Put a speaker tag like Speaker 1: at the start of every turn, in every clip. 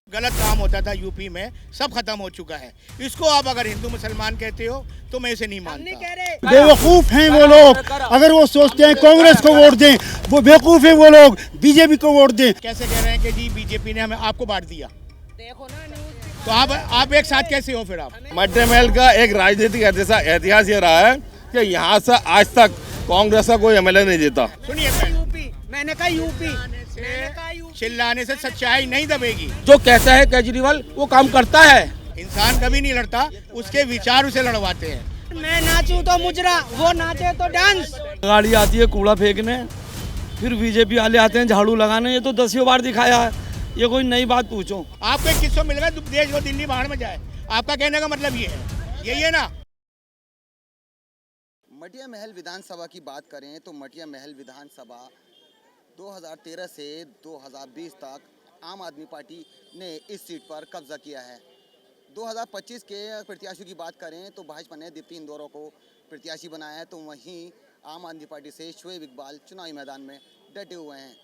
Speaker 1: गलत काम होता था यूपी में, सब खत्म हो चुका है। इसको आप अगर हिंदू मुसलमान कहते हो तो मैं इसे नहीं मानता।
Speaker 2: बेवकूफ हैं वो लोग, अगर वो सोचते हैं कांग्रेस को वोट दें, वो बेवकूफ हैं वो लोग, बीजेपी को वोट दें।
Speaker 1: कैसे कह रहे हैं कि जी बीजेपी ने हमें आपको बांट दिया,
Speaker 3: देखो ना न्यूज़।
Speaker 1: तो आप एक साथ कैसे हो फिर? आप
Speaker 4: मिड डे मील का एक राजनीतिक इतिहास ये रहा है कि यहाँ से आज तक कांग्रेस का कोई एमएलए नहीं जीता।
Speaker 1: सुनिए,
Speaker 3: यूपी, मैंने कहा यूपी।
Speaker 1: चिल्लाने से सच्चाई नहीं दबेगी।
Speaker 4: जो कहता है केजरीवाल वो काम करता है।
Speaker 1: इंसान कभी नहीं लड़ता, उसके विचार उसे लड़वाते हैं।
Speaker 3: मैं नाचूं तो मुजरा, वो नाचे तो डांस।
Speaker 5: गाड़ी आती है कूड़ा फेंकने, फिर बीजेपी वाले आते हैं झाड़ू लगाने। ये तो 10 बार दिखाया है, ये कोई नई बात पूछो।
Speaker 1: आपको एक किस्सों मिल गया देश को दिल्ली बाहर में जाए, आपका कहने का मतलब ये है, यही है ना?
Speaker 6: मटिया महल विधानसभा की बात करें तो मटिया महल विधानसभा 2013 से 2020 तक आम आदमी पार्टी ने इस सीट पर कब्जा किया है। 2025 के प्रत्याशियों की बात करें तो भाजपा ने दीप्ति इंदौरा को प्रत्याशी बनाया है, तो वहीं आम आदमी पार्टी से शोएब इकबाल चुनावी मैदान में डटे हुए हैं।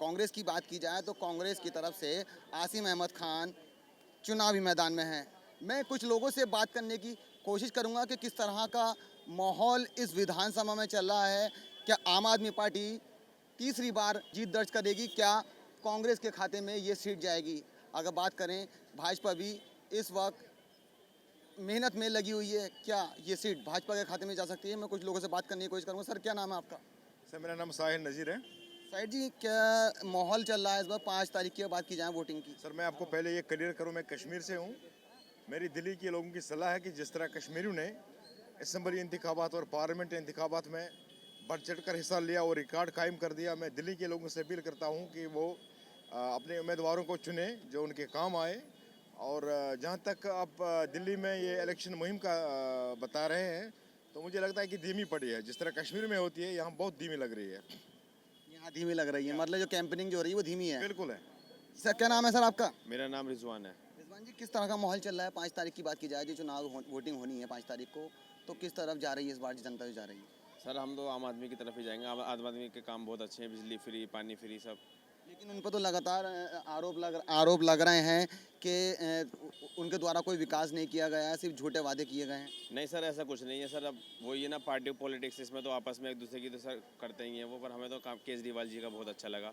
Speaker 6: कांग्रेस की बात की जाए तो कांग्रेस की तरफ से आसिम अहमद खान चुनावी मैदान में हैं। मैं कुछ लोगों से बात करने की कोशिश करूंगा कि किस तरह का माहौल इस विधानसभा में चल रहा है। क्या आम आदमी पार्टी तीसरी बार जीत दर्ज करेगी? क्या कांग्रेस के खाते में ये सीट जाएगी? अगर बात करें भाजपा भी इस वक्त मेहनत में लगी हुई है, क्या ये सीट भाजपा के खाते में जा सकती है? मैं कुछ लोगों से बात करने की कोशिश करूँगा। सर, क्या नाम है आपका?
Speaker 7: सर, मेरा नाम साहिर नज़ीर है।
Speaker 6: साहिर जी, क्या माहौल चल रहा है इस बार 5 तारीख की बात की जाए वोटिंग की?
Speaker 7: सर, मैं आपको पहले ये क्लियर करूँ, मैं कश्मीर से हूँ। मेरी दिल्ली के लोगों की सलाह है कि जिस तरह कश्मीरियों ने असम्बली इंतखाबात और पार्लियामेंट इंतखाबात में बढ़ चढ़ कर हिस्सा लिया और रिकॉर्ड कायम कर दिया, मैं दिल्ली के लोगों से अपील करता हूँ कि वो अपने उम्मीदवारों को चुने जो उनके काम आए। और जहाँ तक आप दिल्ली में ये इलेक्शन मुहिम का बता रहे हैं, तो मुझे लगता है कि धीमी पड़ी है। जिस तरह कश्मीर में होती है, यहाँ बहुत धीमी लग रही है।
Speaker 6: यहाँ धीमी लग रही है, मतलब जो कैंपेनिंग जो हो रही है वो धीमी है।
Speaker 7: बिल्कुल है।
Speaker 6: सर, क्या नाम है सर आपका?
Speaker 4: मेरा नाम रिजवान है।
Speaker 6: रिजवान जी, किस तरह का माहौल चल रहा है? 5 तारीख की बात की जाए, जो चुनाव वोटिंग होनी है 5 तारीख को, तो किस तरफ जा रही है इस बार जनता जो जा रही है?
Speaker 4: सर, हम तो आम आदमी की तरफ ही जाएंगे। आम आदमी के काम बहुत अच्छे हैं, बिजली फ्री, पानी फ्री, सब।
Speaker 6: लेकिन उन पर तो लगातार आरोप लग रहे हैं कि उनके द्वारा कोई विकास नहीं किया गया है, सिर्फ झूठे वादे किए गए हैं।
Speaker 4: नहीं सर, ऐसा कुछ नहीं है सर। अब वो ये ना पार्टी पॉलिटिक्स, इसमें तो आपस में एक दूसरे की तो सर करते ही हैं वो। पर हमें तो काम केजरीवाल जी का बहुत अच्छा लगा।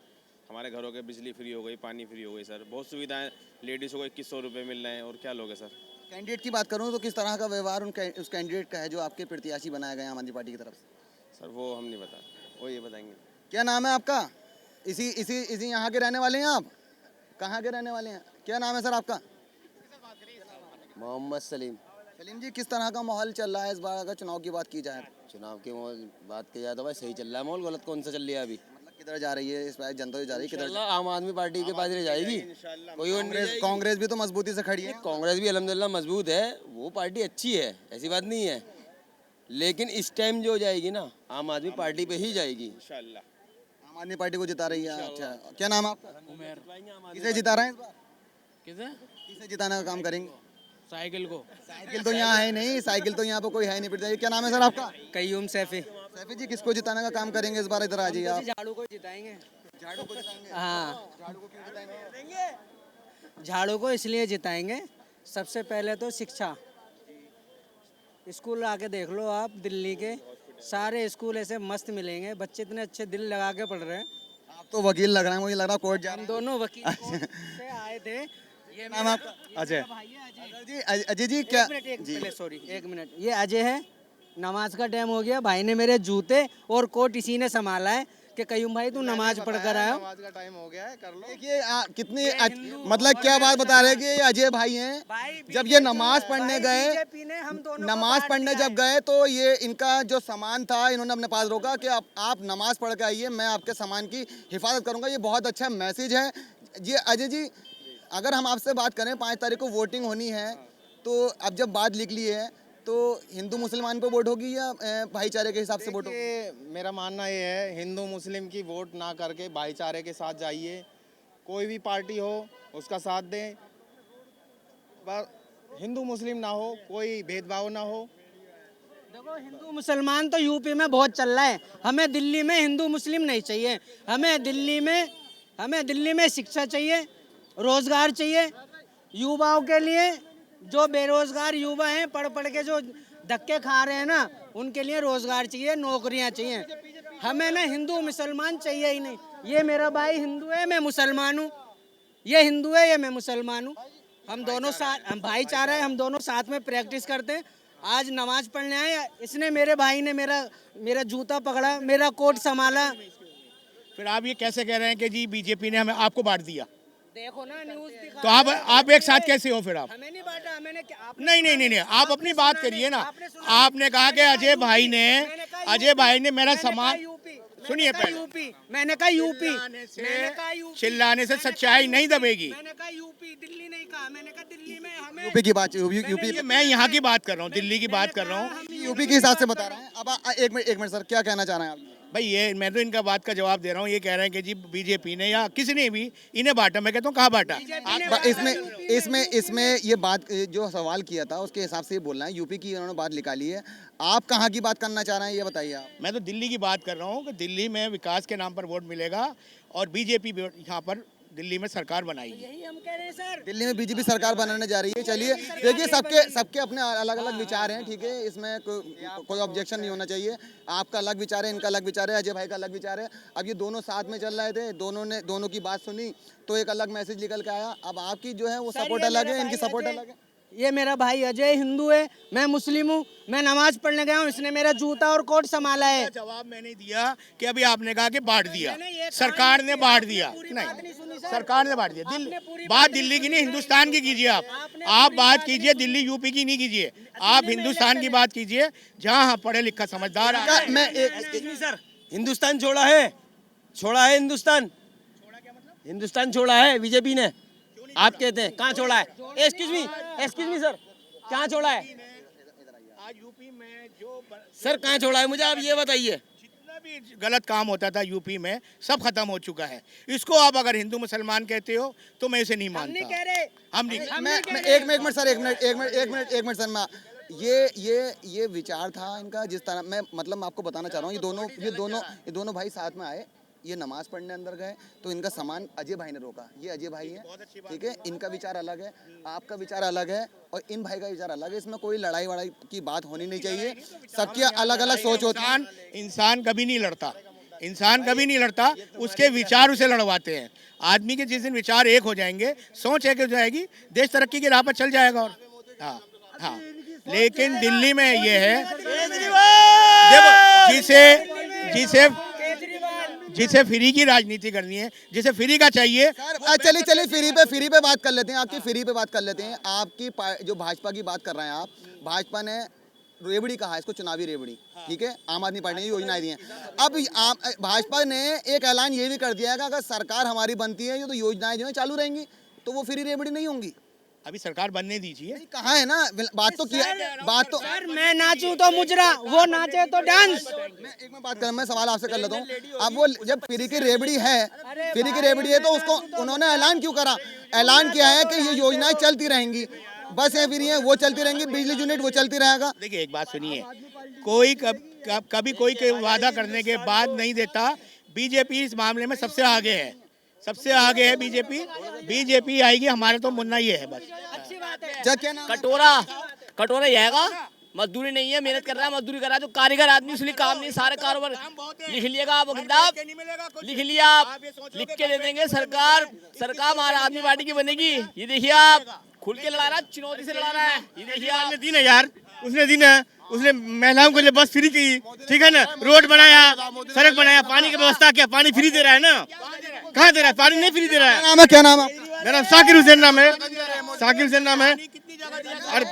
Speaker 4: हमारे घरों के बिजली फ्री हो गई, पानी फ्री हो गई सर। बहुत सुविधाएं, लेडीज़ों को 2100 रुपये मिल रहे हैं, और क्या लोगे सर।
Speaker 6: कैंडिडेट की बात करूँ तो किस तरह का व्यवहार उस कैंडिडेट का है जो आपके प्रत्याशी बनाया गया आम आदमी पार्टी की तरफ से?
Speaker 4: सर, वो हम नहीं बता, वो ये बताएंगे।
Speaker 6: क्या नाम है आपका? इसी यहाँ के रहने वाले हैं आप? कहाँ के रहने वाले हैं? क्या नाम है सर आपका?
Speaker 8: मोहम्मद सलीम।
Speaker 6: सलीम जी, किस तरह का माहौल चल रहा है इस बार अगर चुनाव की बात की जाए?
Speaker 8: चुनाव की बात की जाए तो भाई सही चल रहा है माहौल। गलत कौन सा चल रहा है अभी?
Speaker 6: मतलब किधर जा रही है इस बार जनता जो जा रही है? किधर?
Speaker 8: आम आदमी पार्टी के पास रह जाएगी। कोई
Speaker 6: कांग्रेस भी तो मजबूती से खड़ी है।
Speaker 8: कांग्रेस भी अल्हम्दुलिल्लाह मजबूत है, वो पार्टी अच्छी है, ऐसी बात नहीं है। लेकिन इस टाइम जो जाएगी ना, आम आदमी पार्टी पे ही जाएगी इंशाल्लाह।
Speaker 6: आम आदमी पार्टी को जिता रही है। अच्छा, क्या नाम है आपका? उमर। किसे जिता रहे हैं इस बार? किसे जिताने का काम करेंगे?
Speaker 3: साइकिल को।
Speaker 6: साइकिल तो यहाँ है नहीं, साइकिल तो यहाँ पे कोई है नहीं। फिर क्या नाम है सर आपका?
Speaker 3: कयूम सैफी।
Speaker 6: सैफी जी, किसको जिताने का काम करेंगे इस बार? इधर आ जाइए आप।
Speaker 3: झाड़ू को जिताएंगे।
Speaker 6: झाड़ू को जिताएंगे?
Speaker 3: हाँ,
Speaker 6: झाड़ू को क्यों जिताएंगे?
Speaker 3: झाड़ू को इसलिए जिताएंगे, सबसे पहले तो शिक्षा। स्कूल आके देख लो आप, दिल्ली के सारे स्कूल ऐसे मस्त मिलेंगे, बच्चे इतने अच्छे दिल लगा के पढ़ रहे हैं।
Speaker 6: आप तो वकील लग रहे हैं, मुझे लग रहा है कोर्ट जा रहे हैं।
Speaker 3: दोनों वकील कोर्ट से आए थे। ये
Speaker 6: नाम है आपका?
Speaker 3: अजय।
Speaker 6: जी, अजय जी, क्या?
Speaker 3: सॉरी, एक मिनट। ये अजय है। नमाज का टाइम हो गया, भाई ने मेरे जूते और कोट इसी ने संभाला है कि कयूम भाई तू नमाज पढ़ कर आया।
Speaker 6: नमाज का टाइम हो गया है, कर लो। देखिए कितनी मतलब क्या बात बता रहे हैं कि ये अजय भाई हैं। जब ये नमाज पढ़ने गए, नमाज पढ़ने जब गए तो ये इनका जो सामान था इन्होंने अपने पास रोका कि आप नमाज पढ़ के आइए, मैं आपके सामान की हिफाजत करूंगा। ये बहुत अच्छा मैसेज है। जी अजय जी, अगर हम आपसे बात करें 5 तारीख को वोटिंग होनी है, तो अब जब बात लिख ली है तो हिंदू मुसलमान पे वोट होगी या भाईचारे के हिसाब से वोट होगी?
Speaker 9: मेरा मानना ये है, हिंदू मुस्लिम की वोट ना करके भाईचारे के साथ जाइए। कोई भी पार्टी हो उसका साथ दें, बस हिंदू मुस्लिम ना हो, कोई भेदभाव ना हो।
Speaker 3: देखो, हिंदू मुसलमान तो यूपी में बहुत चल रहा है, हमें दिल्ली में हिंदू मुस्लिम नहीं चाहिए। हमें दिल्ली में शिक्षा चाहिए, रोजगार चाहिए युवाओं के लिए। जो बेरोजगार युवा हैं, पढ़ पढ़ के जो धक्के खा रहे हैं ना, उनके लिए रोजगार चाहिए, नौकरियां चाहिए। हमें ना हिंदू मुसलमान चाहिए ही नहीं। ये मेरा भाई हिंदू है, मैं मुसलमान हूँ, ये हिंदू है, ये मैं मुसलमान हूँ। हम दोनों साथ, हम भाईचारा है, हम दोनों साथ में प्रैक्टिस करते हैं। आज नमाज पढ़ने आए, इसने, मेरे भाई ने मेरा जूता पकड़ा, मेरा कोट संभाला।
Speaker 1: फिर आप ये कैसे कह रहे हैं कि जी बीजेपी ने हमें आपको बांट दिया?
Speaker 3: देखो ना न्यूज़ दिखा।
Speaker 1: तो आप एक साथ कैसे हो फिर? आप
Speaker 3: हमें नहीं बांटा, मैंने
Speaker 1: नहीं, आप अपनी बात करिए ना। आपने कहा कि अजय भाई ने मेरा सामान, सुनिए पहले,
Speaker 3: मैंने कहा यूपी,
Speaker 1: चिल्लाने से सच्चाई नहीं दबेगी।
Speaker 3: मैंने कहा यूपी, दिल्ली नहीं कहा। मैंने कहा दिल्ली में हमें
Speaker 6: यूपी की बात, यूपी
Speaker 1: मैं यहाँ की बात कर रहा हूँ, दिल्ली की बात कर रहा हूँ।
Speaker 6: यूपी के हिसाब से बता रहे हैं। अब एक मिनट सर, क्या कहना चाह रहे हैं आप?
Speaker 1: भाई ये मैं तो इनका बात का जवाब दे रहा हूँ। ये कह रहे हैं कि जी बीजेपी ने या किसी ने भी इन्हें बांटा। मैं कहता हूँ कहाँ बांटा?
Speaker 6: इसमें ये बात जो सवाल किया था उसके हिसाब से ये बोलना है। यूपी की उन्होंने बात निकाली है, आप कहाँ की बात करना चाह रहे हैं ये बताइए आप।
Speaker 1: मैं तो दिल्ली की बात कर रहा हूँ कि दिल्ली में विकास के नाम पर वोट मिलेगा और बीजेपी यहाँ पर दिल्ली में सरकार बनाएगी।
Speaker 3: यही हम कह रहे हैं सर।
Speaker 6: दिल्ली में बीजेपी सरकार बनाने जा रही है। चलिए देखिए, सबके अपने अलग अलग विचार हैं, ठीक है, इसमें कोई ऑब्जेक्शन नहीं होना चाहिए। आपका अलग विचार है, इनका अलग विचार है, अजय भाई का अलग विचार है। अब ये दोनों साथ में चल रहे थे, दोनों की बात सुनी तो एक अलग मैसेज निकल के आया। अब आपकी जो है वो सपोर्ट अलग है, इनकी सपोर्ट अलग है।
Speaker 3: ये मेरा भाई अजय हिंदू है, मैं मुस्लिम हूँ। मैं नमाज पढ़ने गया हूँ, इसने मेरा जूता और कोट संभाला है।
Speaker 1: जवाब मैंने दिया कि अभी आपने कहा कि बांट दिया, सरकार ने बांट दिया। नहीं, सरकार ने बांट दिया। बात दिल्ली की नहीं, हिंदुस्तान की कीजिए। आप बात कीजिए, दिल्ली यूपी की नहीं कीजिए। आप हिंदुस्तान की बात कीजिए, जहाँ पढ़े लिखा समझदार।
Speaker 8: मैं सर, हिंदुस्तान छोड़ा है हिंदुस्तान छोड़ा है बीजेपी ने। आप कहते हैं कहाँ छोड़ा है? एक्सक्यूज मी सर, कहाँ छोड़ा है
Speaker 1: आज यूपी में? जो
Speaker 8: सर कहाँ छोड़ा है, मुझे आप ये बताइए।
Speaker 1: जितना भी गलत काम होता था यूपी में सब खत्म हो चुका है। इसको आप अगर हिंदू मुसलमान कहते हो तो मैं इसे नहीं मानता।
Speaker 3: हम नहीं कह रहे।
Speaker 1: हम नहीं।
Speaker 6: एक मिनट सर, ये विचार था इनका। जिस तरह मैं मतलब आपको बताना चाह रहा हूँ, ये दोनों भाई साथ में आए, ये नमाज पढ़ने अंदर गए तो इनका सामान अजय भाई ने रोका। ये अजय भाई है, ठीक है, इनका विचार अलग है, आपका विचार अलग है और इन भाई का विचार अलग है। इसमें कोई लड़ाई वड़ाई की बात होनी नहीं चाहिए। सबकी अलग अलग सोच होती है।
Speaker 1: इंसान कभी नहीं लड़ता, उसके विचार उसे लड़वाते हैं। आदमी के जिस दिन विचार एक हो जाएंगे, सोच एक हो जाएगी, देश तरक्की की राह पर चल जाएगा। और हाँ, लेकिन दिल्ली में ये है, देखो, जिसे फ्री की राजनीति करनी है, जिसे फ्री का चाहिए।
Speaker 6: चलिए फ्री पे बात कर लेते हैं। आपकी फ्री पे बात कर लेते हैं। आपकी जो भाजपा की बात कर रहे हैं आप, भाजपा ने रेवड़ी कहा है इसको, चुनावी रेवड़ी, ठीक है, आम आदमी पार्टी ने योजनाएं दी हैं। अब भाजपा ने एक ऐलान ये भी कर दिया है कि अगर सरकार हमारी बनती है तो योजनाएं जो है चालू रहेंगी, तो वो फ्री रेवड़ी नहीं होंगी।
Speaker 1: अभी सरकार बनने दीजिए।
Speaker 6: कहा है ना, बात तो
Speaker 3: सर, मैं नाचूं तो मुजरा, वो नाचे तो डांस।
Speaker 6: मैं सवाल आपसे कर लेता हूँ। अब वो जब फ्री की रेवड़ी है तो उसको उन्होंने ऐलान क्यों करा? ऐलान किया है कि ये योजनाएं चलती रहेंगी, बस है फ्री है वो चलती रहेंगी, बिजली यूनिट वो चलती रहेगा।
Speaker 1: देखिए एक बात सुनिए, कोई कभी कोई वादा करने के बाद नहीं देता। बीजेपी इस मामले में सबसे आगे है बीजेपी आएगी। हमारे तो मुन्ना ये है बस।
Speaker 3: अच्छी बात है।
Speaker 5: कटोरा ये है, मजदूरी नहीं है, मेहनत कर रहा है, मजदूरी कर रहा है। जो कारीगर आदमी उसके लिए काम नहीं, सारे कारोबार लिख लिएगा आप, किताब लिख लिया आप, लिख के दे देंगे। सरकार हमारा आदमी पार्टी की बनेगी। ये देखिए आप, खुल के लड़ा रहा है, चुनौती से लड़ा रहा है। ये देखिए आप,
Speaker 2: दिन है यार, उसने महिलाओं के लिए बस फ्री की, ठीक है ना, रोड बनाया, सड़क बनाया, पानी की व्यवस्था किया। पानी फ्री दे रहा है ना? कहाँ दे रहा है? पानी नहीं फ्री दे रहा है।
Speaker 6: क्या नाम है?
Speaker 2: मेरा साकिर हुसैन नाम है। और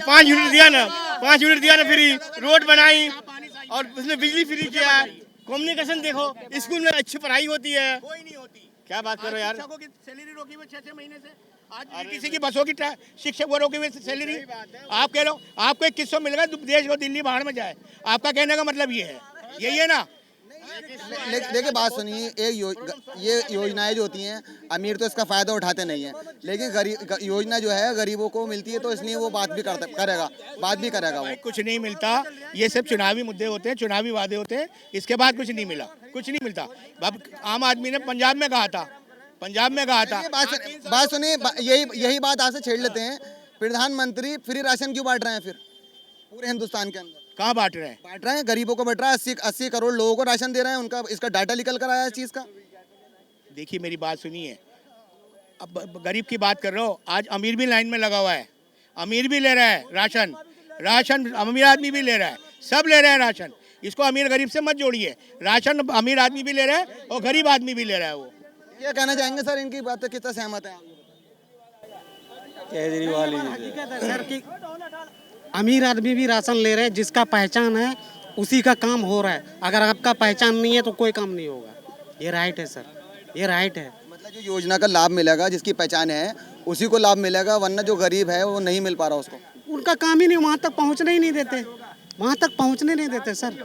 Speaker 2: 5 यूनिट दिया ना फ्री, रोड बनाई और उसने बिजली फ्री किया। कम्युनिकेशन देखो, स्कूल में अच्छी पढ़ाई होती है।
Speaker 1: कोई नहीं होती।
Speaker 2: क्या बात करो यार,
Speaker 1: शिक्षकों की सैलरी रोकी हुई 6 महीने से। आज किसी की बसों की शिक्षक वो रोकी हुई सैलरी। आप कह लो आपको 2100 मिलेगा, देश को दिल्ली बाहर में जाए। आपका कहने का मतलब ये है, यही है ना?
Speaker 6: देखिए बात सुनिए, ये योजनाएं जो होती हैं, अमीर तो इसका फायदा उठाते नहीं है, लेकिन योजना जो है गरीबों को मिलती है, तो इसलिए वो बात भी करेगा वो।
Speaker 1: कुछ नहीं मिलता, ये सब चुनावी मुद्दे होते हैं, चुनावी वादे होते हैं। इसके बाद कुछ नहीं मिलता। अब आम आदमी ने पंजाब में कहा था पंजाब में कहा था।
Speaker 6: बात सुनिए, यही बात आपसे छेड़ लेते हैं। प्रधानमंत्री फ्री राशन क्यों बांट रहे हैं फिर पूरे हिंदुस्तान के अंदर?
Speaker 1: कहाँ बांट रहे हैं?
Speaker 6: बांट रहे हैं, गरीबों को बांट रहा है। 80 करोड़ लोगों को राशन दे रहे हैं। उनका इसका डाटा निकल कर आया है इस चीज का।
Speaker 1: देखिए मेरी बात सुनिए, अब गरीब की बात कर रहे हो, आज अमीर भी लाइन में लगा हुआ है, अमीर भी ले रहा है राशन अमीर आदमी भी ले रहा है, सब ले रहे हैं राशन। इसको अमीर गरीब से मत जोड़िए, राशन अमीर आदमी भी ले रहा है और गरीब आदमी भी ले रहा है। वो
Speaker 6: क्या कहना चाहेंगे सर, इनकी बात से कितना सहमत है?
Speaker 3: केजरीवाल हकीकत है सर कि अमीर आदमी भी राशन ले रहे हैं, जिसका पहचान है उसी का काम हो रहा है। अगर आपका पहचान नहीं है तो कोई काम नहीं होगा। ये राइट है सर, ये राइट है।
Speaker 6: मतलब जो योजना का लाभ मिलेगा, जिसकी पहचान है उसी को लाभ मिलेगा, वरना जो गरीब है वो नहीं मिल पा रहा उसको।
Speaker 3: उनका काम ही नहीं, वहाँ तक पहुँचने ही नहीं देते, वहाँ तक पहुँचने नहीं देते सर।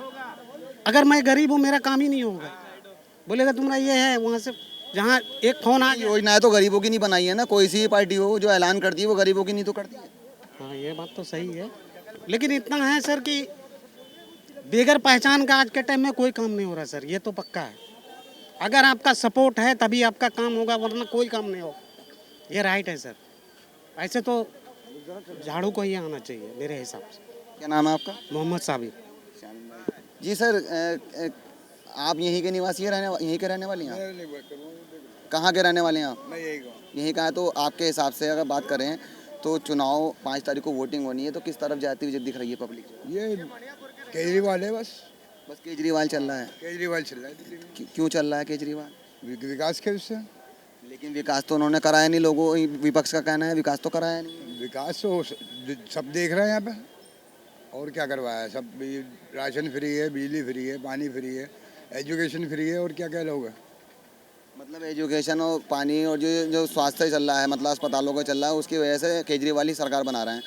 Speaker 3: अगर मैं गरीब हूँ मेरा काम ही नहीं होगा, बोलेगा तुम्हारा ये है, वहाँ से जहाँ एक फोन आ गया।
Speaker 6: योजनाएं तो गरीबों की नहीं बनाई है ना, कोई सी पार्टी हो जो ऐलान करती है वो गरीबों की नहीं तो करती है।
Speaker 3: हाँ ये बात तो सही है, लेकिन इतना है सर कि बेगर पहचान का आज के टाइम में कोई काम नहीं हो रहा सर, ये तो पक्का है। अगर आपका सपोर्ट है तभी आपका काम होगा, वरना कोई काम नहीं होगा। ये राइट है सर। ऐसे तो झाड़ू को ही आना चाहिए मेरे हिसाब से।
Speaker 6: क्या नाम है आपका?
Speaker 3: मोहम्मद साबिर।
Speaker 6: जी सर, आप यहीं के निवासी हैं, यहीं के रहने वाले हैं? कहाँ के रहने वाले हैं आप? यहीं का है। तो आपके हिसाब से अगर बात करें तो चुनाव 5 तारीख को वोटिंग होनी है, तो किस तरफ जाती हुई दिख रही है पब्लिक?
Speaker 10: ये केजरीवाल है, बस
Speaker 6: केजरीवाल चल रहा है।
Speaker 10: केजरीवाल चल रहा है।
Speaker 6: क्यों चल रहा है केजरीवाल?
Speaker 10: विकास के उससे।
Speaker 6: लेकिन विकास तो उन्होंने कराया नहीं, लोगों विपक्ष का कहना है विकास तो कराया नहीं।
Speaker 10: विकास तो सब देख रहे हैं यहाँ पे, और क्या करवाया है? सब राशन फ्री है, बिजली फ्री है, पानी फ्री है, एजुकेशन फ्री है, और क्या क्या लोग है।
Speaker 6: मतलब एजुकेशन और पानी और जो स्वास्थ्य चल रहा है, मतलब अस्पतालों का चल रहा है, उसकी वजह से केजरीवाल ही सरकार बना रहे हैं।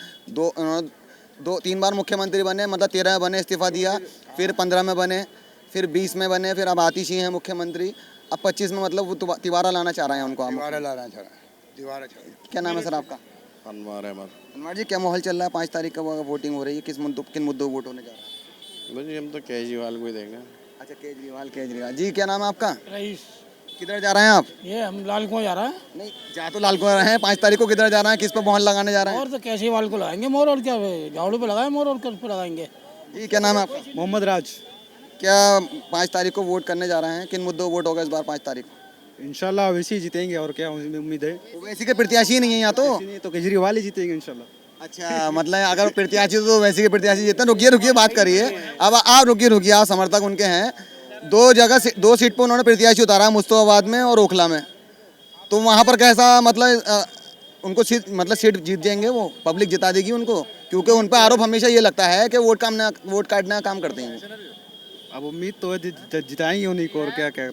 Speaker 6: 2-3 बार मुख्यमंत्री बने, मतलब 13 बने, इस्तीफा दिया, फिर 15 में बने, फिर 20 में बने, फिर अब आतिश ही हैं मुख्यमंत्री। अब 25 में मतलब वो तिवारा लाना चाह रहे हैं उनको।
Speaker 10: तिवारा लाना चाह रहा है।
Speaker 6: क्या नाम है सर आपका?
Speaker 4: अनवर अहमद।
Speaker 6: अनवर जी, क्या माहौल चल रहा है? 5 तारीख का वोटिंग हो रही है, किन मुद्दों वोट होने जा रहा है?
Speaker 4: भाई हम तो केजरीवाल को ही देंगे।
Speaker 6: अच्छा, केजरीवाल जी। क्या नाम है आपका?
Speaker 3: रईस।
Speaker 6: किधर जा रहे हैं आप?
Speaker 3: ये हम लाल कुआं जा रहा है।
Speaker 6: नहीं, जा तो लाल कुआं रहे हैं, 5 तारीख को किधर जा रहे हैं, किस पे मोहर लगाने जा रहे हैं?
Speaker 3: और तो केजरीवाल को लगाएंगे मोर, और क्या झाड़ू पे लगाए मोर, और किस पे लगाएंगे?
Speaker 6: जी, क्या नाम है आपका?
Speaker 2: मोहम्मद राज।
Speaker 6: क्या 5 तारीख को वोट करने जा रहे हैं? किन मुद्दों वोट होगा इस बार 5 तारीख को?
Speaker 2: इंशाल्लाह वैसे ही जीतेंगे, और क्या उम्मीद है।
Speaker 6: वैसे के प्रत्याशी नहीं है यहाँ तो
Speaker 2: केजरीवाल ही जीतेंगे इंशाल्लाह।
Speaker 6: अच्छा, मतलब अगर प्रत्याशी तो वैसे के प्रत्याशी जीते। रुकिए बात करिए, अब आप रुकिए, आप समर्थक उनके हैं। 2 सीट पे उन्होंने प्रत्याशी उतारा, मुस्तफाबाद में और ओखला में। तो वहाँ पर कैसा मतलब उनको सीट जीत जाएंगे, वो पब्लिक जिता देगी उनको? क्योंकि उन पर आरोप हमेशा ये लगता है कि वोट काटने का काम करते हैं।
Speaker 2: अब उम्मीद तो है जिताएंगे उन्हीं को, और क्या क्या।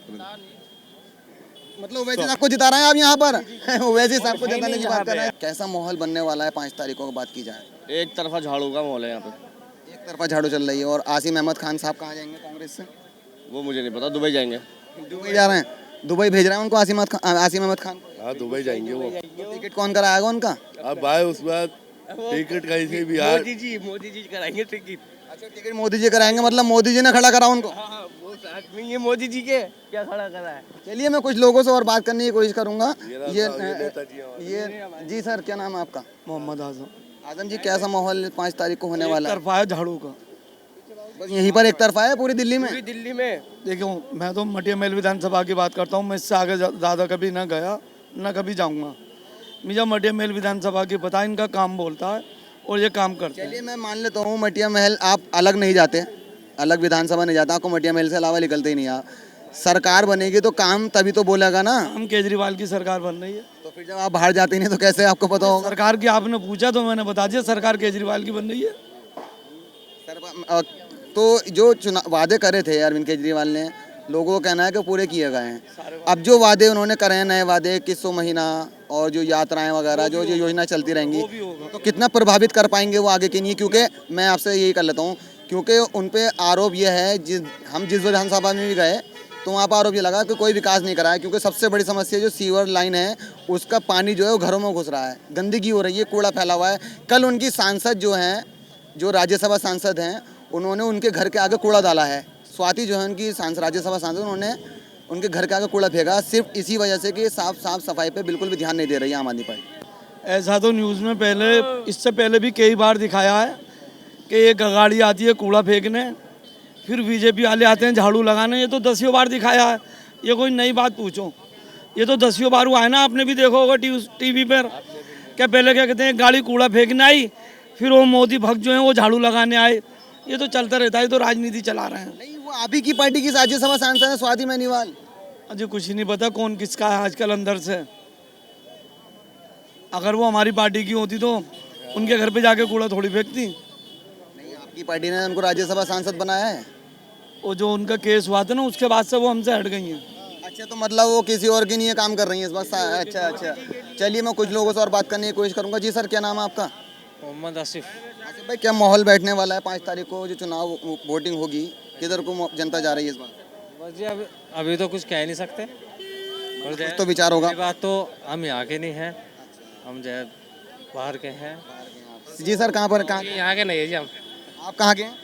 Speaker 6: मतलब ओवैसी साहब को जिता रहे हैं आप यहाँ पर? ओवैसी साहब को जिताने की बात कर रहे हैं। कैसा माहौल बनने वाला है 5 तारीख को बात की जाए?
Speaker 5: एक तरफा झाड़ू का माहौल है यहाँ पे,
Speaker 6: एक तरफा झाड़ू चल रही है। और आसिम अहमद खान साहब कहाँ जाएंगे कांग्रेस से?
Speaker 5: वो मुझे नहीं पता, दुबई जाएंगे।
Speaker 6: दुबई जा रहे हैं? दुबई भेज रहे हैं उनको आसिम अहमद खान?
Speaker 11: हाँ, दुबई जाएंगे वो।
Speaker 6: टिकट कौन कराएगा उनका?
Speaker 11: अब भाई उस बाद टिकट कहीं से भी यार।
Speaker 5: मोदी जी कराएंगे टिकट।
Speaker 6: अच्छा, टिकट मोदी जी कराएंगे, मतलब मोदी जी ने खड़ा करा उनको?
Speaker 5: वो साथ में ये मोदी जी के क्या खड़ा करा है।
Speaker 6: चलिए, मैं कुछ लोगों से और बात करने की कोशिश करूंगा। ये जी सर, क्या नाम है आपका?
Speaker 2: मोहम्मद आजम।
Speaker 6: आजम जी, कैसा माहौल 5 तारीख को होने वाला है?
Speaker 2: तरफा है झाड़ू का।
Speaker 6: बस यहीं पर एक तरफा है पूरी दिल्ली में?
Speaker 5: पूरी दिल्ली में।
Speaker 2: देखो, मैं तो मटिया महल विधानसभा की बात करता हूँ, मैं इससे आगे ज़्यादा कभी ना गया ना कभी जाऊँगा। मुझे मटिया महल विधानसभा की पता है, इनका काम बोलता है और ये काम करते हैं।
Speaker 6: चलिए, मैं मान लेता हूँ मटिया महल आप अलग नहीं जाते, अलग विधानसभा नहीं जाता, आपको मटिया महल से अलावा निकलते ही नहीं आप। सरकार बनेगी तो काम तभी तो बोलेगा ना।
Speaker 2: हम केजरीवाल की सरकार बन रही है,
Speaker 6: तो फिर जब आप बाहर जाते नहीं तो कैसे आपको पता होगा?
Speaker 2: सरकार की आपने पूछा तो मैंने बता दिया, सरकार केजरीवाल की बन रही है।
Speaker 6: तो जो वादे करे थे अरविंद केजरीवाल ने, लोगों का कहना है कि पूरे किए गए हैं। अब जो वादे उन्होंने करे हैं, नए वादे 2100 महीना और जो यात्राएं वगैरह जो योजना चलती रहेंगी, तो कितना प्रभावित कर पाएंगे वो आगे के लिए? क्योंकि मैं आपसे यही कर लेता हूँ, क्योंकि उन पे आरोप ये है, हम जिस विधानसभा में भी गए तो वहाँ पर आरोप ये लगा कि कोई विकास नहीं कराया। क्योंकि सबसे बड़ी समस्या जो सीवर लाइन है, उसका पानी जो है वो घरों में घुस रहा है, गंदगी हो रही है, कूड़ा फैला हुआ है। कल उनकी सांसद जो हैं, जो राज्यसभा सांसद हैं, उन्होंने उनके घर के आगे कूड़ा डाला है। स्वाति जो है उनकी राज्यसभा सांसद, उन्होंने उनके घर के आगे कूड़ा फेंका सिर्फ इसी वजह से कि साफ सफाई पे बिल्कुल भी ध्यान नहीं दे रही है आम आदमी पार्टी।
Speaker 2: ऐसा तो न्यूज़ में पहले, इससे पहले भी कई बार दिखाया है कि एक गाड़ी आती है कूड़ा फेंकने, फिर बीजेपी वाले आते हैं झाड़ू लगाने। ये तो 10 बार दिखाया है, ये कोई नई बात पूछो। ये तो 10 बार हुआ है ना, आपने भी देखा होगा टीवी पर। क्या पहले क्या कहते हैं, गाड़ी कूड़ा फेंकने आई, फिर वो मोदी भक्त जो है वो झाड़ू लगाने आए। ये तो चलता रहता है, तो राजनीति चला रहे हैं।
Speaker 6: नहीं, वो आप ही की पार्टी की राज्यसभा सांसद है स्वाति मैनीवाल।
Speaker 2: अजय कुछ ही नहीं पता कौन किसका है आजकल अंदर से। अगर वो हमारी पार्टी की होती तो उनके घर पे जाके कूड़ा थोड़ी फेंकती।
Speaker 6: नहीं, आपकी पार्टी ने उनको राज्यसभा सांसद बनाया है।
Speaker 2: वो जो उनका केस हुआ था ना, उसके बाद से वो हमसे हट गई हैं।
Speaker 6: अच्छा, तो मतलब वो किसी और के लिए काम कर रही है इस बात। अच्छा, चलिए मैं कुछ लोगों से और बात करने की कोशिश करूंगा। जी सर, क्या नाम है आपका?
Speaker 12: मोहम्मद आसिफ।
Speaker 6: आसिफ भाई, क्या माहौल बैठने वाला है 5 तारीख को जो चुनाव वोटिंग होगी, किधर को जनता जा रही है इस बार?
Speaker 12: बस जी अभी तो कुछ कह नहीं सकते, और
Speaker 6: कुछ तो विचार होगा।
Speaker 12: बात तो हम यहाँ के नहीं हैं, हम जो बाहर के हैं।
Speaker 6: जी सर, कहाँ पर? कहाँ
Speaker 12: यहाँ के नहीं है जी हम।
Speaker 6: आप कहाँ के हैं?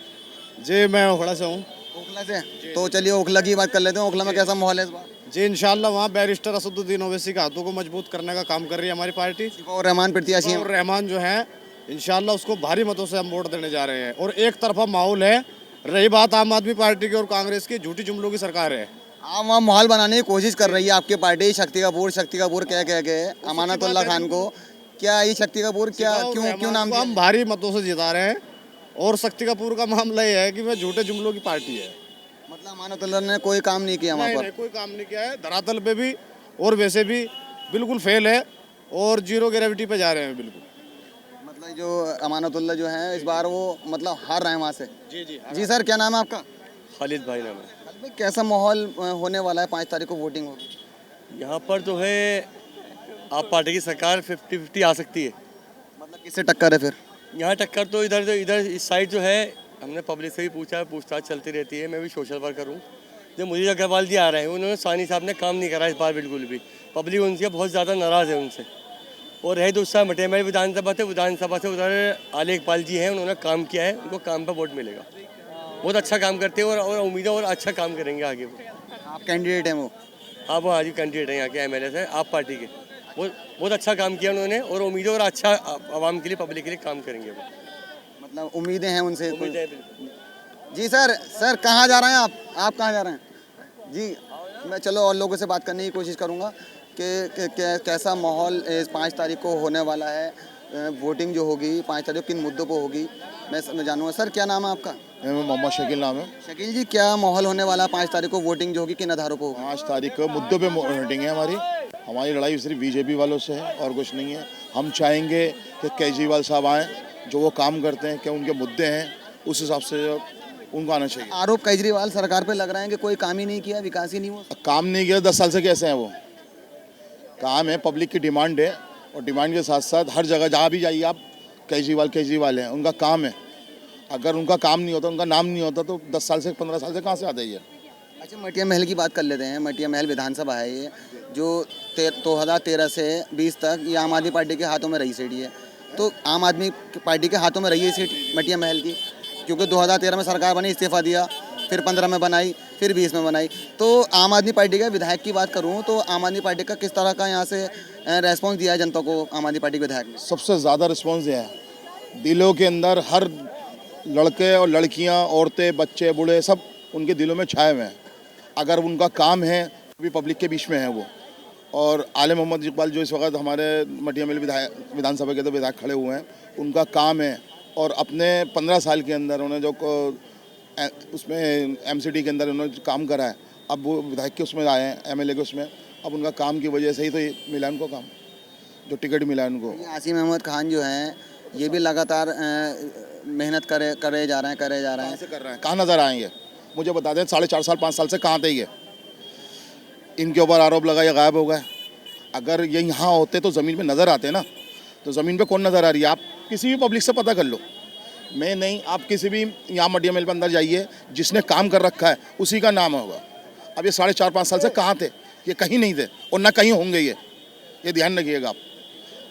Speaker 13: जी मैं ओखला से हूँ।
Speaker 6: ओखला से? तो चलिए ओखला की बात कर लेते हैं। ओखला में कैसा माहौल है इस बार?
Speaker 13: जी इंशाल्लाह वहाँ बैरिस्टर असदुद्दीन ओवैसी के हाथों को मजबूत करने का काम कर रही है हमारी पार्टी।
Speaker 6: और रहमान प्रत्याशी हैं।
Speaker 13: और रहमान जो है इंशाल्लाह उसको भारी मतों से हम वोट देने जा रहे हैं। और एक तरफा माहौल है। रही बात आम आदमी पार्टी की और कांग्रेस की, झूठी जुमलों की सरकार है।
Speaker 6: आप वहाँ माहौल बनाने की कोशिश कर रही है आपकी पार्टी। शक्ति कपूर कह के अमानतुल्लाह खान को, क्या ये शक्ति कपूर क्या क्यों नाम
Speaker 13: हम भारी मतों से जिता रहे हैं। और शक्ति कपूर का मामला ये है कि वह झूठे जुमलों की पार्टी है।
Speaker 6: मतलब अमानतुल्लाह ने कोई काम नहीं किया वहाँ पर?
Speaker 13: कोई काम नहीं किया है। धरातल पे भी और वैसे भी बिल्कुल फेल है और जीरो ग्रेविटी पे जा रहे हैं बिल्कुल।
Speaker 6: मतलब जो अमानतुल्लाह जो है इस बार वो मतलब हार रहे हैं वहाँ से। जी सर, क्या नाम है आपका?
Speaker 11: खालिद भाई नाम है।
Speaker 6: भाई, कैसा माहौल होने वाला है 5 तारीख को वोटिंग होगी?
Speaker 11: यहाँ पर जो है आप पार्टी की सरकार 50-50 आ सकती है।
Speaker 6: मतलब किससे टक्कर है फिर?
Speaker 11: यहाँ टक्कर तो इधर इस साइड जो है, हमने पब्लिक से भी पूछा, पूछताछ चलती रहती है। मैं भी सोशल वर्कर हूँ। जो मुझे अग्रवाल जी आ रहे हैं, उन्होंने सानी साहब ने काम नहीं करा इस बार बिल्कुल भी। पब्लिक उनसे बहुत ज़्यादा नाराज़ है उनसे। और है दूसरा मटेमल विधानसभा से उधर आले इकबाल जी हैं, उन्होंने काम किया है, उनको काम पर वोट मिलेगा। बहुत अच्छा काम करते हैं और उम्मीद है और अच्छा काम करेंगे आगे वो।
Speaker 6: आप कैंडिडेट हैं वो?
Speaker 11: हाँ, वो आज कैंडिडेट हैं यहाँ के MLA से, आप पार्टी के। बहुत अच्छा काम किया उन्होंने और उम्मीद है और अच्छा आवाम के लिए, पब्लिक के लिए काम करेंगे वो।
Speaker 6: मतलब उम्मीदें हैं उनसे?
Speaker 11: उम्मीदें हैं बिल्कुल।
Speaker 6: जी सर कहाँ जा रहे हैं आप कहाँ जा रहे हैं? जी मैं चलो और लोगों से बात करने की कोशिश करूँगा कि कैसा माहौल इस 5 तारीख को होने वाला है। वोटिंग जो होगी 5 तारीख किन मुद्दों पर होगी मैं जानूँगा। सर, क्या नाम है आपका?
Speaker 7: मोहम्मद शकील नाम है।
Speaker 6: शकील जी, क्या माहौल होने वाला है 5 तारीख को वोटिंग जो होगी, किन आधारों पर होगी?
Speaker 7: 5 तारीख को मुद्दों पे वोटिंग है हमारी लड़ाई सिर्फ बीजेपी वालों से है और कुछ नहीं है। हम चाहेंगे कि केजरीवाल साहब आएँ, जो वो काम करते हैं, क्या उनके मुद्दे हैं, उस हिसाब से उनको आना चाहिए।
Speaker 6: आरोप केजरीवाल सरकार पे लग रहे हैं कि कोई काम ही नहीं किया, विकास ही नहीं हुआ।
Speaker 7: काम नहीं किया 10 साल से, कैसे हैं वो? काम है, पब्लिक की डिमांड है और डिमांड के साथ साथ हर जगह जहाँ भी जाइए आप केजरीवाल हैं, उनका काम है। अगर उनका काम नहीं होता, उनका नाम नहीं होता तो 10 साल से 15 साल से कहाँ से आता है ये?
Speaker 6: अच्छा, मटिया महल की बात कर लेते हैं। मटिया महल विधानसभा है ये, जो 2013 से 20 तक ये आम आदमी पार्टी के हाथों में रही सीट है। तो आम आदमी पार्टी के हाथों में रही है सीट मटिया महल की, क्योंकि 2013 में सरकार बनी, इस्तीफा दिया, फिर 15 में बनाई, फिर 20 में बनाई। तो आम आदमी पार्टी के विधायक की बात करूं तो आम आदमी पार्टी का किस तरह का यहाँ से रेस्पॉन्स दिया है जनता को आम आदमी पार्टी के विधायक ने?
Speaker 7: सबसे ज़्यादा रिस्पॉन्स दिया है। दिलों के अंदर हर लड़के और लड़कियां, औरतें, बच्चे, बूढ़े सब उनके दिलों में छाए हुए हैं। अगर उनका काम है भी पब्लिक के बीच में है वो। और आले मोहम्मद इकबाल जो इस वक्त हमारे मटिया महल विधानसभा के विधायक खड़े हुए हैं, उनका काम है और अपने 15 साल के अंदर उन्होंने जो उसमें MCD के अंदर उन्होंने काम करा है, अब वो विधायक के उसमें आए हैं, MLA के उसमें। अब उनका काम की वजह से ही तो मिला उनको काम, जो टिकट मिला है उनको।
Speaker 6: आसिम अहमद खान जो हैं ये भी लगातार मेहनत करे जा रहे हैं।
Speaker 7: कर रहे हैं, कहाँ नज़र आएंगे? मुझे बता दें, 4.5 साल 5 साल से कहाँ थे ये? इनके ऊपर आरोप लगाया, गायब हो गए। अगर ये यहाँ होते तो ज़मीन पे नज़र आते ना। तो ज़मीन पे कौन नज़र आ रही है? आप किसी भी पब्लिक से पता कर लो। मैं नहीं, आप किसी भी यहाँ मटिया महल पर अंदर जाइए, जिसने काम कर रखा है उसी का नाम होगा। अब ये 4.5 साल से कहाँ थे? ये कहीं नहीं थे और ना कहीं होंगे। ये ध्यान रखिएगा आप।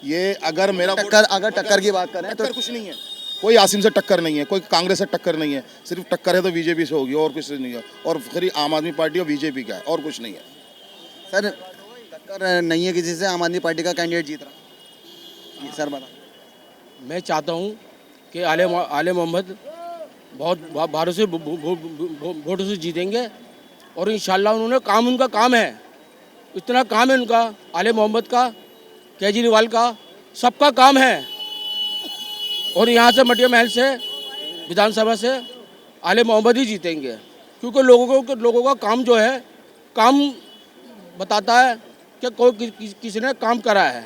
Speaker 7: ये अगर मेरा
Speaker 6: अगर टक्कर की बात करें तो
Speaker 7: कुछ नहीं है।
Speaker 13: कोई आसिम से टक्कर नहीं है, कोई कांग्रेस से टक्कर नहीं है, सिर्फ टक्कर है तो बीजेपी से होगी और कुछ नहीं है। और फिर आम आदमी पार्टी और बीजेपी का है और कुछ नहीं है।
Speaker 6: सर टक्कर नहीं है किसी से, आम आदमी पार्टी का कैंडिडेट जीत रहा है। सर बता।
Speaker 14: मैं चाहता हूँ कि आले मोहम्मद बहुत भारत से वोटों से जीतेंगे और इंशाल्लाह उन्होंने काम, उनका काम है, इतना काम है उनका, आले मोहम्मद का, केजरीवाल का, सबका काम है। और यहाँ से मटिया महल से, विधानसभा से आले मोहम्मद ही जीतेंगे, क्योंकि लोगों का काम जो है, काम बताता है कि किसी ने काम करा है,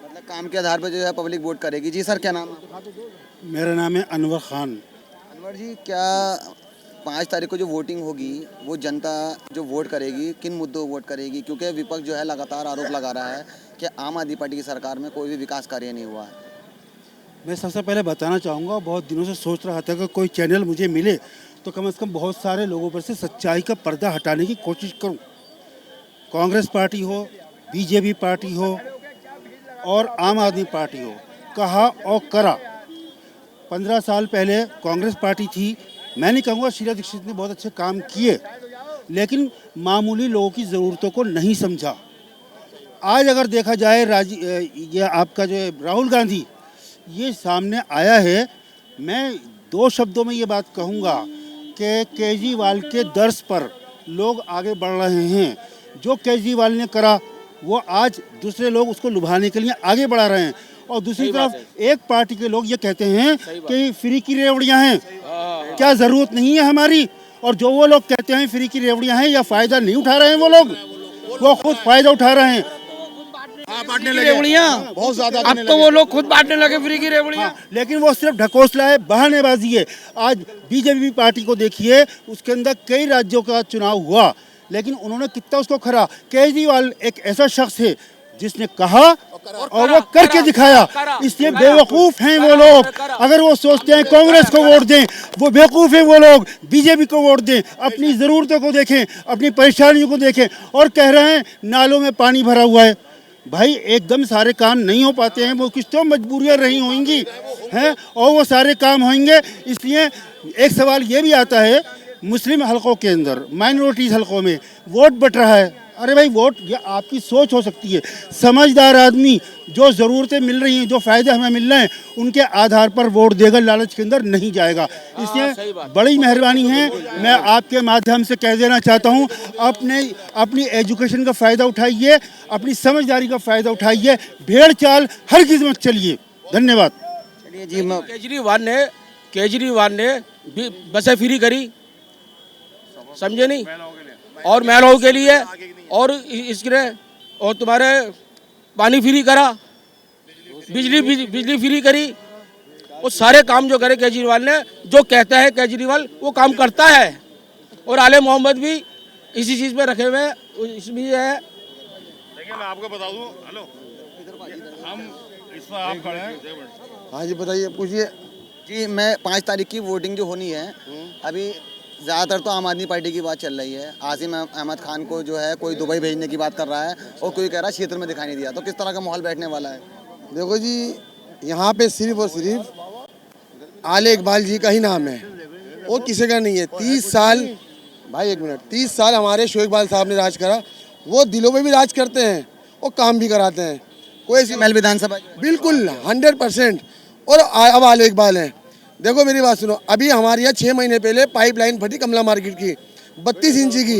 Speaker 6: मतलब काम के आधार पर जो है पब्लिक वोट करेगी। जी सर, क्या नाम है?
Speaker 15: मेरा नाम है अनवर खान।
Speaker 6: अनवर जी, क्या 5 तारीख को जो वोटिंग होगी वो जनता जो वोट करेगी किन मुद्दों पर वोट करेगी? क्योंकि विपक्ष जो है लगातार आरोप लगा रहा है कि आम आदमी पार्टी की सरकार में कोई भी विकास कार्य नहीं हुआ है।
Speaker 15: मैं सबसे पहले बताना चाहूँगा, बहुत दिनों से सोच रहा था कि कोई चैनल मुझे मिले तो कम से कम बहुत सारे लोगों पर से सच्चाई का पर्दा हटाने की कोशिश करूँ। कांग्रेस पार्टी हो, बीजेपी पार्टी हो और आम आदमी पार्टी हो, कहा और करा। 15 साल पहले कांग्रेस पार्टी थी, मैं नहीं कहूँगा शीला दीक्षित ने बहुत अच्छे काम किए, लेकिन मामूली लोगों की ज़रूरतों को नहीं समझा। आज अगर देखा जाए ये आपका जो राहुल गांधी ये सामने आया है, मैं 2 शब्दों में ये बात कहूँगा कि केजरीवाल के दर्श पर लोग आगे बढ़ रहे हैं। जो केजरीवाल ने करा वो आज दूसरे लोग उसको लुभाने के लिए आगे बढ़ा रहे हैं। और दूसरी तरफ एक पार्टी के लोग ये कहते हैं कि फ्री की रेवड़ियाँ हैं, क्या ज़रूरत नहीं है हमारी। और जो वो लोग कहते हैं फ्री की रेवड़ियाँ हैं, या फ़ायदा नहीं उठा रहे हैं, वो खुद फ़ायदा उठा रहे हैं।
Speaker 2: बांटने लगे रेवड़ियाँ बहुत ज्यादा, अब तो वो लोग खुद बांटने लगे फ्री की रेवड़ियाँ।
Speaker 15: लेकिन वो सिर्फ ढकोसला है, बहानेबाजी है। आज बीजेपी पार्टी को देखिए, उसके अंदर कई राज्यों का चुनाव हुआ, लेकिन उन्होंने कितना उसको खरा। केजरीवाल एक ऐसा शख्स है जिसने कहा और वो करके दिखाया, इसलिए बेवकूफ़ हैं वो लोग। अगर वो सोचते हैं कांग्रेस को वोट दें, वो बेवकूफ़ हैं वो लोग। बीजेपी को वोट दें, अपनी ज़रूरतों को देखें, अपनी परेशानियों को देखें। और कह रहे हैं नालों में पानी भरा हुआ है। भाई एकदम सारे काम नहीं हो पाते हैं, वो कुछ तो मजबूरियाँ रही होंगी हैं, और वो सारे काम होंगे। इसलिए एक सवाल ये भी आता है, मुस्लिम हलकों के अंदर, माइनॉरिटीज़ हलकों में वोट बट रहा है। अरे भाई, वोट ये आपकी सोच हो सकती है। समझदार आदमी जो ज़रूरतें मिल रही हैं, जो फ़ायदे हमें मिल रहे हैं, उनके आधार पर वोट देगा, लालच के अंदर नहीं जाएगा। इसलिए बड़ी मेहरबानी है, मैं आपके माध्यम से कह देना चाहता हूँ, अपनी एजुकेशन का फ़ायदा उठाइए, अपनी समझदारी का फ़ायदा उठाइए, भेड़ चाल हर किस्म मत चलिए। धन्यवाद।
Speaker 6: चलिए जी,
Speaker 14: केजरीवाल ने बसें फ्री करी, समझे नहीं, और महिलाओं के लिए, और इसके और तुम्हारे पानी फ्री करा, बिजली फ्री करी। वो सारे काम जो करे केजरीवाल ने, जो कहता है केजरीवाल वो काम करता है। और आले मोहम्मद भी इसी चीज़ पे रखे हुए हैं, इसमें ये है।
Speaker 13: देखिए, मैं आपको बता दूं, हेलो, हम इस पर आप खड़े हैं।
Speaker 6: हाँ जी, बताइए, पूछिए जी। मैं 5 तारीख की वोटिंग जो होनी है, अभी ज़्यादातर तो आम आदमी पार्टी की बात चल रही है। आसिम अहमद खान को जो है कोई दुबई भेजने की बात कर रहा है, और कोई कह रहा है क्षेत्र में दिखाई नहीं दिया। तो किस तरह का माहौल बैठने वाला है?
Speaker 9: देखो जी, यहाँ पे सिर्फ और सिर्फ आले इकबाल जी का ही नाम है, और किसी का नहीं है। 30 साल, भाई एक मिनट, 30 साल हमारे शोएब इकबाल साहब ने राज करा। वो दिलों में भी राज करते हैं और काम भी कराते हैं। कोई ऐसी
Speaker 6: महल विधानसभा
Speaker 9: बिल्कुल 100%। और अब आले इकबाल हैं। देखो मेरी बात सुनो, अभी हमारे यहाँ 6 महीने पहले पाइपलाइन फटी कमला मार्केट की, 32 इंची की।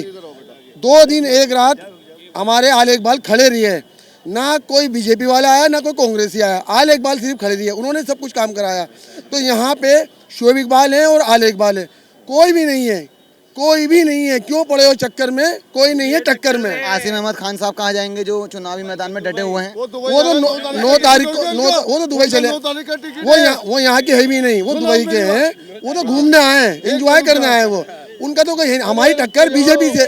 Speaker 9: 2 दिन 1 रात हमारे आले इकबाल खड़े रहे, ना कोई बीजेपी वाला आया, ना कोई कांग्रेसी आया। आले इकबाल सिर्फ खड़े रहे, उन्होंने सब कुछ काम कराया। तो यहाँ पे शोएब इकबाल है और आले इकबाल है, कोई भी नहीं है, कोई भी नहीं है। क्यों पड़े हो चक्कर में? कोई नहीं है टक्कर में।
Speaker 6: आसिम अहमद खान साहब कहाँ जाएंगे जो चुनावी मैदान में डटे हुए हैं?
Speaker 9: वो तो 9 तारीख को, वो तो दुबई चले, वो यहाँ के है भी नहीं, वो दुबई के हैं। वो तो घूमने आए हैं, एंजॉय करने आए हैं वो। उनका तो कोई, हमारी टक्कर बीजेपी से,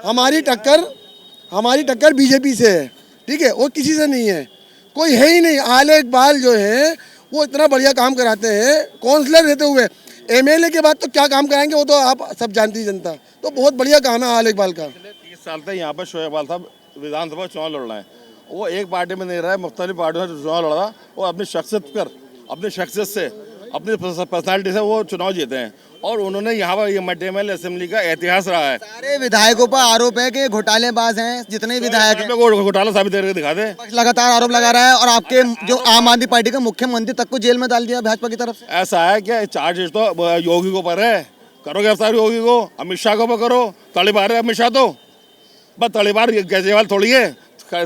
Speaker 9: हमारी टक्कर बीजेपी से है, ठीक है, और किसी से नहीं है, कोई है ही नहीं। आले इकबाल जो है वो इतना बढ़िया काम कराते हैं, काउंसलर रहते हुए। एमएलए के बाद तो क्या काम कराएंगे वो तो आप सब जानती जनता। तो बहुत बढ़िया काम है आले इकबाल का।
Speaker 13: 30 साल तक यहाँ पर शोएब इकबाल साहब विधानसभा चुनाव लड़ रहे हैं। वो एक पार्टी में नहीं रहा है, मुख्तलिफ पार्टियों से चुनाव लड़ रहा, और अपनी शख्सियत से अपनी पर्सनालिटी से वो चुनाव जीते हैं और उन्होंने यहाँ पर ये मिड डे मील असेंबली का इतिहास रहा है।
Speaker 6: सारे विधायकों पर आरोप है कि घोटालेबाज हैं, जितने विधायक हैं
Speaker 13: घोटाला साबित करके दिखा दे।
Speaker 6: लगातार आरोप लगा रहा है और आपके जो आम आदमी पार्टी का मुख्यमंत्री तक को जेल में डाल दिया भाजपा की तरफ से।
Speaker 13: ऐसा है कि चार्जशीट तो योगी को पर है, करो गिरफ्तार योगी को, अमित शाह को करो, तड़ीबार है अमित शाह तो बस तड़ीबार केजरीवाल थोड़ी है,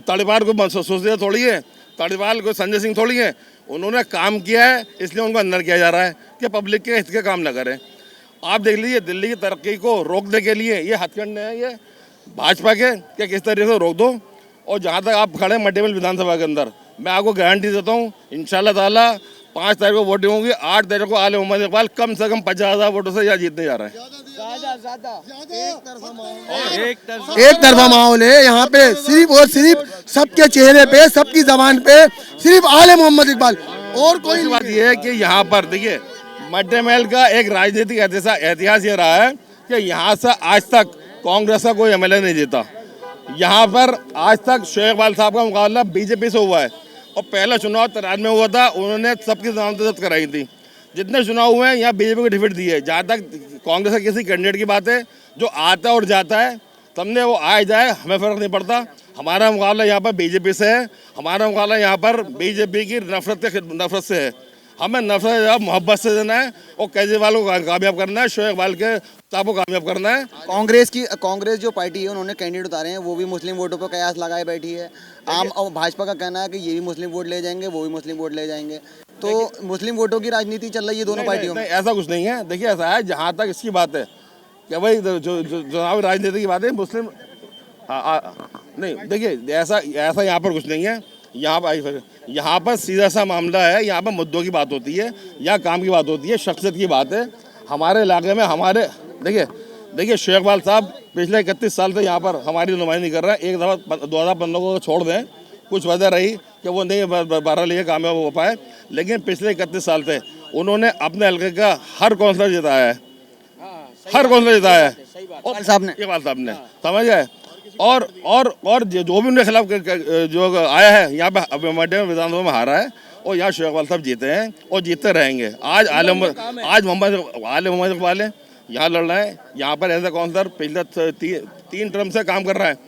Speaker 13: तड़ीबार को सुशील थोड़ी है, तड़ीबार को संजय सिंह थोड़ी है। उन्होंने काम किया है इसलिए उनको अंदर किया जा रहा है कि पब्लिक के हित के काम न करें। आप देख लीजिए दिल्ली की तरक्की को रोकने के लिए ये हथकंडे हैं ये भाजपा के कि किस तरीके से रोक दो। और जहाँ तक आप खड़े मध्य प्रदेश विधानसभा के अंदर, मैं आपको गारंटी देता हूँ इंशाल्लाह ताला 5 तारीख को वोटिंग होगी, 8 तारीख को आले मोहम्मद इकबाल कम से कम 50,000 वोटों से यहाँ जीतने जा रहे हैं।
Speaker 16: एक तरफा माहौल है यहाँ पे, सिर्फ और सिर्फ सबके चेहरे पे, सबकी जबान पे सिर्फ आले मोहम्मद इकबाल और कोई
Speaker 13: बात ये है कि यहाँ पर देखिए मिड डे मील का एक राजनीतिक इतिहास ये रहा है कि यहाँ से आज तक कांग्रेस का कोई एमएलए नहीं जीता। यहाँ पर आज तक शोएब इकबाल साहब का मुकाबला बीजेपी से हुआ है और पहला चुनाव 93 में हुआ था, उन्होंने सबकी जमानत जब्त कराई थी। जितने चुनाव हुए हैं यहाँ बीजेपी को डिफीट दी है। जहाँ तक कांग्रेस के किसी कैंडिडेट की बात है जो आता है और जाता है, तमने वो आए जाए हमें फ़र्क नहीं पड़ता। हमारा मुकाबला यहाँ पर बीजेपी से है, हमारा मुकाबला यहाँ पर बीजेपी की नफरत से है। हमें नफरत मोहब्बत से देना है और केजरीवाल को कामयाब करना है, शोएब इकबाल के साहब को कामयाब करना है।
Speaker 6: कांग्रेस जो पार्टी है उन्होंने कैंडिडेट उतारे हैं, वो भी मुस्लिम वोटों पर कयास लगाए बैठी है। आम और भाजपा का कहना है कि ये भी मुस्लिम वोट ले जाएंगे, वो भी मुस्लिम वोट ले जाएंगे, तो मुस्लिम वोटों की राजनीति चल रही है दोनों पार्टियों में।
Speaker 13: ऐसा कुछ नहीं है। देखिए ऐसा है, जहाँ तक इसकी बात है कि भाई जो चुनावी राजनीति की बात है मुस्लिम नहीं, देखिए ऐसा यहाँ पर कुछ नहीं है। यहाँ पर सीधा सा मामला है, यहाँ पर मुद्दों की बात होती है या काम की बात होती है, शख्सियत की बात है। हमारे इलाके में हमारे देखिए शोएब इकबाल साहब पिछले 31 साल से यहाँ पर हमारी नुमाइंदगी कर रहे हैं। एक दफ़ा 2015 को छोड़ दें, कुछ वजह रही कि वो नहीं 12 लिए कामयाब हो पाए, लेकिन पिछले 31 साल से उन्होंने अपने हल्के का हर काउंसलर जिताया है, हर काउंसलर जिताया है इकबाल साहब ने, समझ गए। और जो भी उनके खिलाफ जो आया है यहाँ पे मध्य विधानसभा में हारा है और यहाँ शोएब इकबाल साहब जीते हैं और जीतते रहेंगे। आज मोहम्मद इकबाल है यहाँ लड़ रहे हैं। यहाँ पर ऐसा काउंसलर पिछले 3 टर्म से काम कर रहा है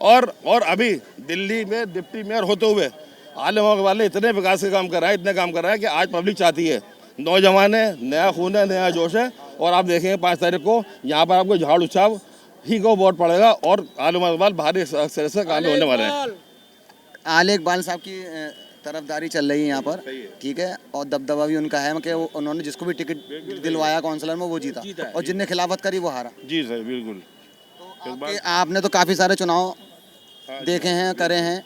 Speaker 13: और अभी दिल्ली में डिप्टी मेयर होते हुए आले मोहम्मद इकबाल ने इतने विकास के काम कर रहा है, इतने काम कर रहा है कि आज पब्लिक चाहती है, नौजवान है, नया खून है, नया जोश है। और आप देखेंगे 5 तारीख को यहाँ पर आपको झाड़ू छाप ही को वोट पड़ेगा और आले मोहम्मद इकबाल भारी अक्सर से कामयाब होने वाले हैं।
Speaker 6: आले इकबाल साहब की तरफदारी चल रही है यहाँ पर, ठीक है, और दबदबा भी उनका है कि उन्होंने जिसको भी टिकट दिलवाया काउंसलर में वो जीता और जिनने खिलाफत करी वो हारा।
Speaker 13: जी सर, बिल्कुल।
Speaker 6: तो आपने तो काफ़ी सारे चुनाव देखे हैं, करे हैं,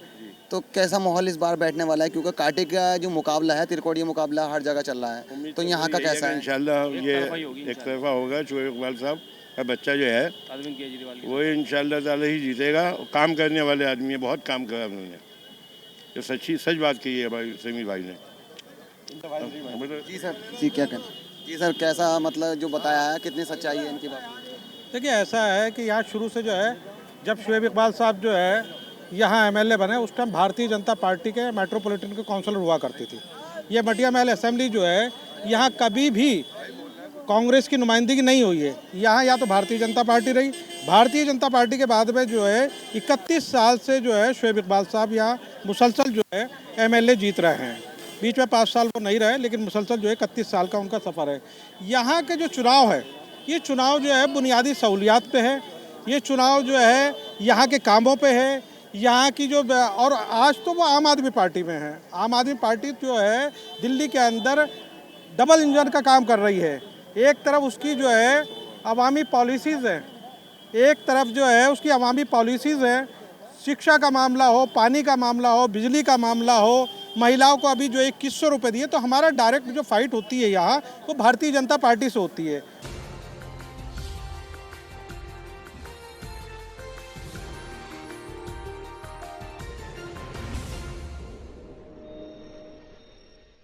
Speaker 6: तो कैसा माहौल इस बार बैठने वाला है? क्योंकि कांटे का जो मुकाबला है, त्रिकोणीय मुकाबला हर जगह चल रहा है, तो यहाँ का कैसा है?
Speaker 17: इंशाल्लाह ये एक तरफा होगा। शोएब इकबाल साहब का बच्चा जो है वो इंशाल्लाह ताला ही जीतेगा। काम करने वाले आदमी है, बहुत काम करा उन्होंने, जो सच बात कही है भाई समीर भाई ने।
Speaker 6: जी सर, जी क्या कहें? जी सर, कैसा मतलब जो बताया है, कितनी सच्चाई है इनकी बात?
Speaker 18: देखिए ऐसा है कि यहाँ शुरू से जो है, जब शोएब इकबाल साहब जो है यहाँ एमएलए बने, उस टाइम भारतीय जनता पार्टी के मेट्रोपॉलिटन के काउंसलर हुआ करती थी। ये मटिया महल असेंबली जो है यहाँ कभी भी कांग्रेस की नुमाइंदगी नहीं हुई है। यहाँ या तो भारतीय जनता पार्टी रही, भारतीय जनता पार्टी के बाद में जो है 31 साल से जो है शोएब इकबाल साहब यहाँ मुसलसल जो है एमएलए जीत रहे हैं। बीच में 5 साल वो नहीं रहे, लेकिन मुसलसल जो है 31 साल का उनका सफ़र है। यहाँ के जो चुनाव है, ये चुनाव जो है बुनियादी सहूलियात पे है, ये चुनाव जो है यहाँ के कामों पे है, यहाँ की जो, और आज तो वो आम आदमी पार्टी में है। आम आदमी पार्टी जो है दिल्ली के अंदर डबल इंजन का काम कर रही है। एक तरफ उसकी जो है अवामी पॉलिसीज़ हैं, एक तरफ जो है उसकी अवामी पॉलिसीज़ हैं, शिक्षा का मामला हो, पानी का मामला हो, बिजली का मामला हो, महिलाओं को अभी जो 2100 रुपये दिए। तो हमारा डायरेक्ट जो फाइट होती है यहाँ, वो भारतीय जनता पार्टी से होती है।